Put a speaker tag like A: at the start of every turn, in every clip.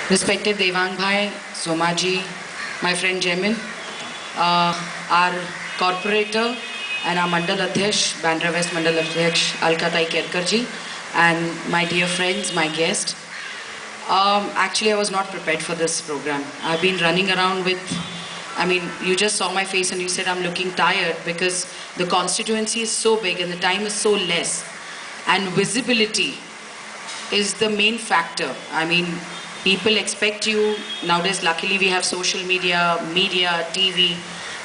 A: Respected Devang Bhai, Somaji, my friend Jemin, our corporator and our Mandal Adhyash, Bandra West Mandal Adhyash, Alkatai Kerkarji, and my dear friends, my guest. Actually, I was not prepared for this program. I've been running around with, you just saw my face and you said I'm looking tired because the constituency is so big and the time is so less. And visibility is the main factor. People expect you, nowadays luckily we have social media, TV,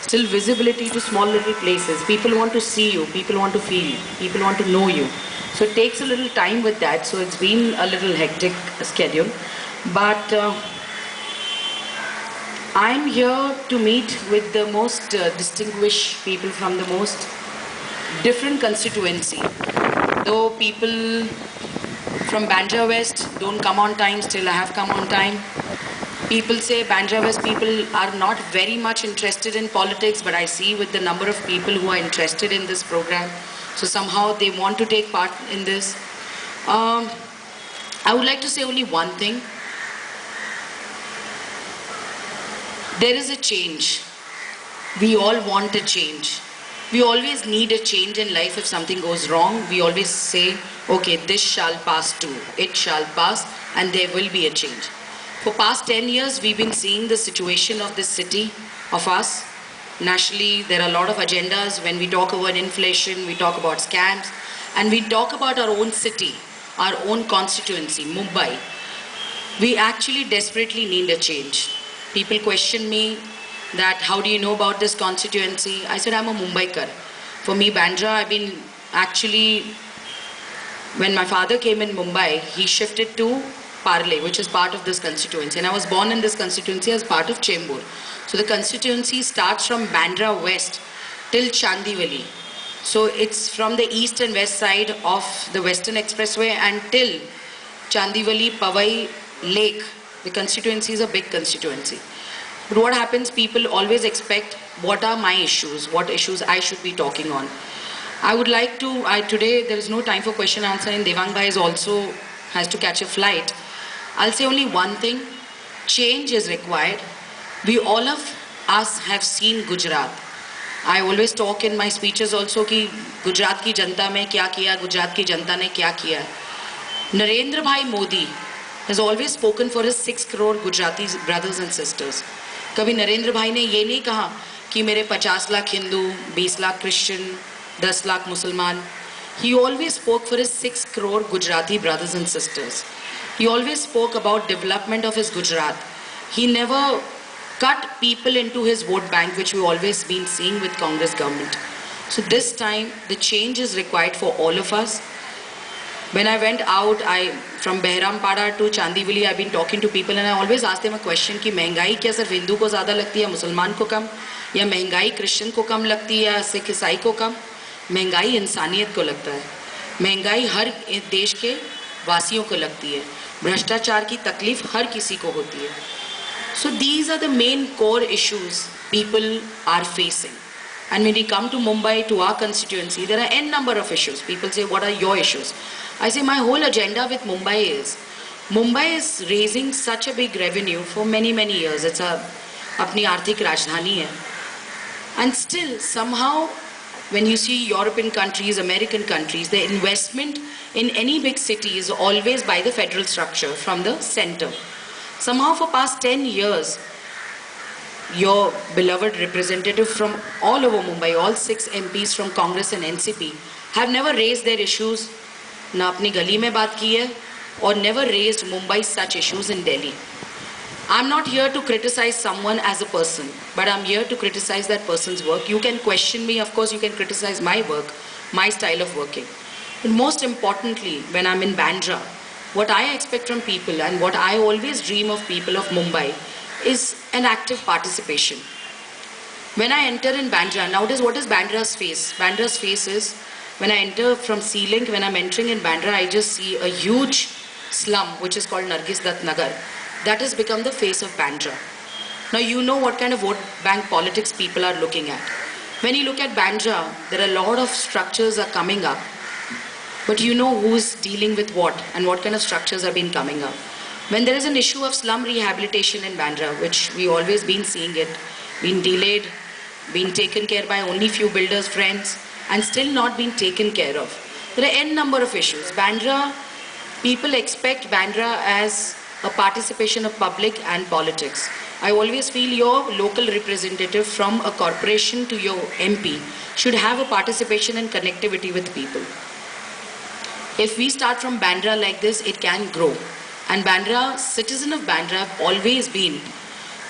A: still visibility to small little places. People want to see you, people want to feel you, people want to know you. So it takes a little time with that, so it's been a little hectic schedule. But I'm here to meet with the most distinguished people from the most different constituency. Though people from Bandra West don't come on time, still I have come on time. People say Bandra West people are not very much interested in politics, but I see with the number of people who are interested in this program, so somehow they want to take part in this. I would like to say only one thing. There is a change. We all want a change. We always need a change in life. If something goes wrong, we always say, okay, this shall pass too. It shall pass and there will be a change. For past 10 years, we've been seeing the situation of this city, of us. Nationally, there are a lot of agendas. When we talk about inflation, we talk about scams, and we talk about our own city, our own constituency, Mumbai. We actually desperately need a change. People question me that how do you know about this constituency? I said I'm a Mumbaikar. For me, Bandra, I've been actually, when my father came in Mumbai, he shifted to Parle, which is part of this constituency. And I was born in this constituency as part of Chembur. So the constituency starts from Bandra West till Chandivali. So it's from the east and west side of the Western Expressway until Chandivali, Pavai Lake. The constituency is a big constituency. But what happens, people always expect what are my issues, what issues I should be talking on. I would like to, today there is no time for question answer and Devang Bhai also has to catch a flight. I'll say only one thing, change is required. We all of us have seen Gujarat. I always talk in my speeches also कि गुजरात की जनता में क्या किया, गुजरात की जनता ने क्या किया. Narendra Bhai Modi has always spoken for his 6 crore Gujarati brothers and sisters. कभी नरेंद्र भाई ने ये नहीं कहा कि मेरे 50 lakh Hindu, 20 lakh Christian, 10 lakh Musliman. He always spoke for his 6 crore Gujarati brothers and sisters. He always spoke about development of his Gujarat. He never cut people into his vote bank, which we've always been seeing with Congress government. So this time, the change is required for all of us. When I went out, from Behrampada to Chandivali, I've been talking to people and I always ask them a question कि महंगाई क्या सिर्फ हिंदू को ज़्यादा लगती है, मुसलमान को कम, या महंगाई क्रिश्चियन को कम लगती है या सिख ईसाई को कम? महंगाई इंसानियत को लगता है, महंगाई हर देश के वासियों को लगती है, भ्रष्टाचार की तकलीफ हर किसी को होती है. So these are the main core issues people are facing. And when we come to Mumbai, to our constituency, there are n number of issues. People say, what are your issues? I say my whole agenda with Mumbai is raising such a big revenue for many, many years. It's apni Arthik Rajdhani hai. And still, somehow, when you see European countries, American countries, the investment in any big city is always by the federal structure, from the center. Somehow for past 10 years, your beloved representative from all over Mumbai, all 6 MPs from Congress and NCP, have never raised their issues, na apni gali mein baat ki hai, or never raised Mumbai's such issues in Delhi. I'm not here to criticize someone as a person, but I'm here to criticize that person's work. You can question me, of course you can criticize my work, my style of working. But most importantly, when I'm in Bandra, what I expect from people and what I always dream of people of Mumbai is an active participation. When I enter in Bandra, nowadays what is Bandra's face? Bandra's face is, when I enter from Sea-Link, when I'm entering in Bandra, I just see a huge slum which is called Nargis Dutt Nagar. That has become the face of Bandra. Now you know what kind of vote bank politics people are looking at. When you look at Bandra, there are a lot of structures are coming up. But you know who's dealing with what and what kind of structures have been coming up. When there is an issue of slum rehabilitation in Bandra, which we always been seeing it, been delayed, been taken care by only few builders' friends, and still not been taken care of. There are n number of issues. Bandra, people expect Bandra as a participation of public and politics. I always feel your local representative from a corporation to your MP should have a participation and connectivity with people. If we start from Bandra like this, it can grow. And Bandra, citizen of Bandra have always been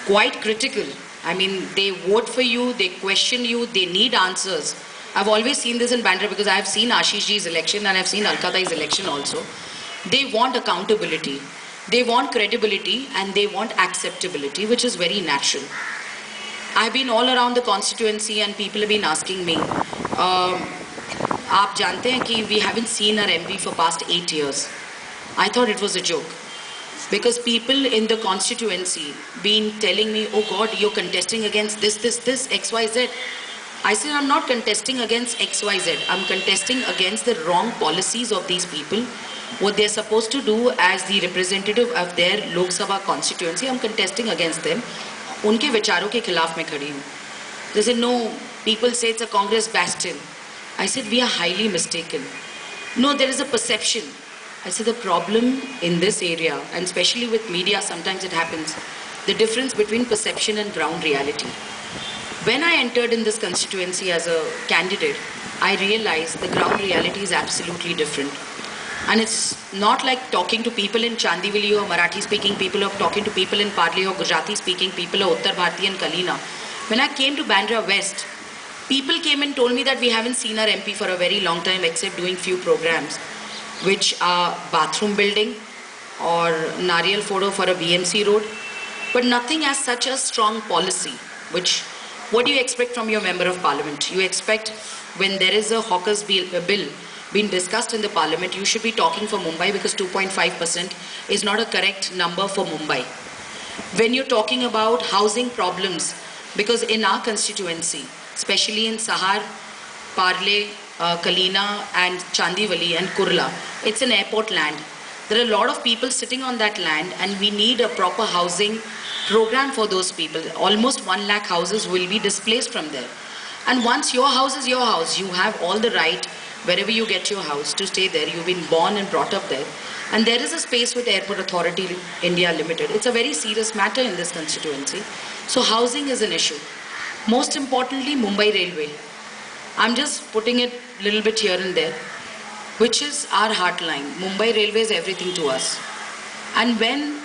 A: quite critical. I mean, they vote for you, they question you, they need answers. I've always seen this in Bandra because I've seen Ashish ji's election and I've seen Alka Tai's election also. They want accountability, they want credibility, and they want acceptability, which is very natural. I've been all around the constituency and people have been asking me, आप जानते हैं कि we haven't seen our MP for past 8 years. I thought it was a joke. Because people in the constituency been telling me, oh God, you're contesting against this, XYZ. I said, I'm not contesting against XYZ. I'm contesting against the wrong policies of these people. What they're supposed to do as the representative of their Lok Sabha constituency, I'm contesting against them. उनके विचारों के खिलाफ मैं खड़ी हूँ. They said, no, people say it's a Congress bastion. I said, we are highly mistaken. No, there is a perception. I said, the problem in this area, and especially with media, sometimes it happens, the difference between perception and ground reality. When I entered in this constituency as a candidate, I realized the ground reality is absolutely different. And it's not like talking to people in Chandivali or Marathi-speaking people or talking to people in Parle or Gujarati-speaking people or Uttar Bharati and Kalina. When I came to Bandra West, people came and told me that we haven't seen our MP for a very long time except doing few programs, which are bathroom building or Nariyal photo for a BMC road, but nothing as such a strong policy, which, what do you expect from your member of parliament? You expect when there is a hawker's bill being discussed in the parliament, you should be talking for Mumbai because 2.5% is not a correct number for Mumbai. When you're talking about housing problems, because in our constituency, especially in Sahar, Parle, Kalina and Chandivali and Kurla, it's an airport land. There are a lot of people sitting on that land and we need a proper housing program for those people. Almost 1 lakh houses will be displaced from there. And once your house is your house, you have all the right, wherever you get your house, to stay there. You've been born and brought up there. And there is a space with Airport Authority India Limited. It's a very serious matter in this constituency. So housing is an issue. Most importantly, Mumbai Railway. I'm just putting it a little bit here and there, which is our heartline. Mumbai Railway is everything to us. And when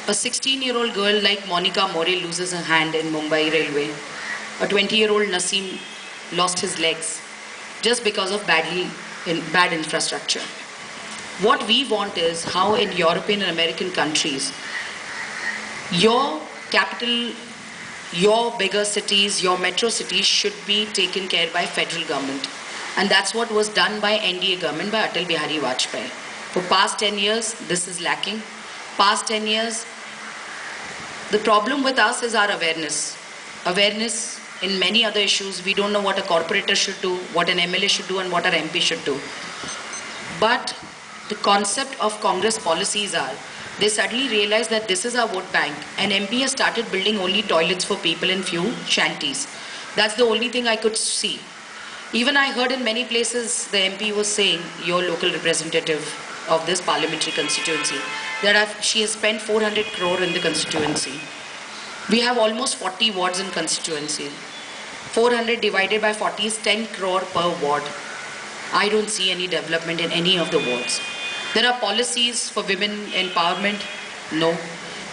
A: a 16-year-old girl like Monica More loses her hand in Mumbai Railway, a 20-year-old Naseem lost his legs just because of bad infrastructure. What we want is how in European and American countries, your capital, your bigger cities, your metro cities should be taken care by federal government. And that's what was done by NDA government, by Atal Bihari Vajpayee. For past 10 years, this is lacking. Past 10 years, the problem with us is our awareness. Awareness in many other issues. We don't know what a corporator should do, what an MLA should do, and what our MP should do. But the concept of Congress policies are, they suddenly realize that this is our vote bank. And MP has started building only toilets for people in few shanties. That's the only thing I could see. Even I heard in many places the MP was saying, your local representative of this parliamentary constituency, that she has spent 400 crore in the constituency. We have almost 40 wards in constituency. 400 divided by 40 is 10 crore per ward. I don't see any development in any of the wards. There are policies for women empowerment? No.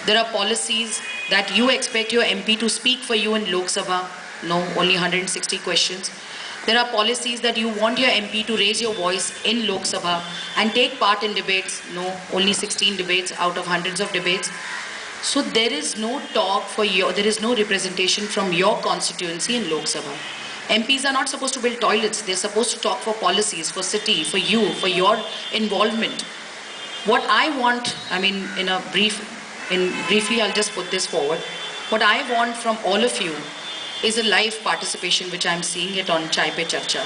A: There are policies that you expect your MP to speak for you in Lok Sabha? No, only 160 questions. There are policies that you want your MP to raise your voice in Lok Sabha and take part in debates? No, only 16 debates out of hundreds of debates. So there is no talk for your, there is no representation from your constituency in Lok Sabha. MPs are not supposed to build toilets. They're supposed to talk for policies, for city, for you, for your involvement. What I want, I mean, briefly, I'll just put this forward. What I want from all of you is a live participation, which I'm seeing it on Chai Pe Charcha.